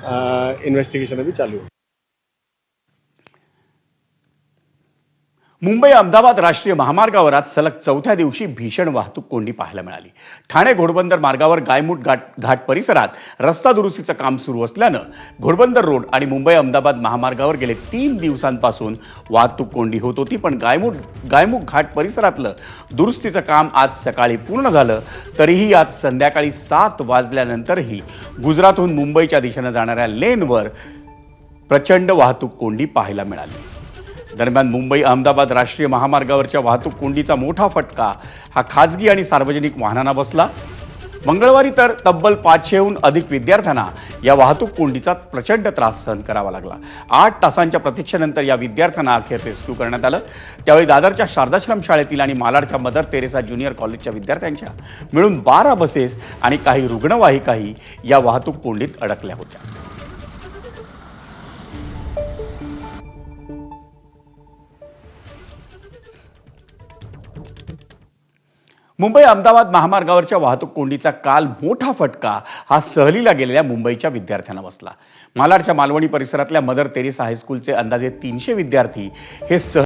Investigation अभी चालू है। मुंबई अहमदाबाद राष्ट्रीय महामार्गावर आज सलग चौथ्या दिवशी भीषण वाहतूक कोंडी पाहायला मिळाली। ठाणे घोडबंदर मार्गावर गायमुख घाट परिसरात रस्ता दुरुस्तीचं काम सुरू असल्यानं घोडबंदर रोड आणि मुंबई अहमदाबाद महामार्गावर गेले 3 दिवसांपासून वाहतूक कोंडी होत होती। पण गायमुख घाट परिसरातलं दुरुस्तीचं काम आज सकाळी पूर्ण झालं, तरीही आज संध्याकाळी 7 वाजल्यानंतरही गुजरातहून मुंबईच्या दिशेने जाणाऱ्या लेनवर प्रचंड वाहतूक कोंडी पाहायला मिळाली। दरम्यान मुंबई अहमदाबाद राष्ट्रीय महामार्गावरच्या वाहतूक कोंडीचा मोठा फटका हा खाजगी आणि सार्वजनिक वाहनांना बसला। मंगळवारी तर तब्बल 500हून अधिक विद्यार्थ्यांना या वाहतूक कोंडीचा प्रचंड त्रास सहन करावा लागला। 8 तासांच्या प्रतीक्षेनंतर या विद्यार्थ्यांना अखेर रेस्क्यू करण्यात आलं। त्यावेळी दादरच्या शारदाश्रम शाळेतील आणि मालाडच्या मदर तेरेसा ज्युनियर कॉलेजच्या विद्यार्थ्यांच्या मिळून 12 बसेस आणि काही रुग्णवाहिकाही या वाहतूक कोंडीत अडकल्या होत्या। मुंबई अहमदाबाद महामार्गावरच्या वाहतूक कोंडीचा काल मोठा फटका हा सहलीला गेलेल्या मुंबईच्या विद्यार्थ्यांना बसला। मालाडच्या मालवणी परिसरातल्या मदर तेरेसा हायस्कूलचे अंदाजे 300 विद्यार्थी हे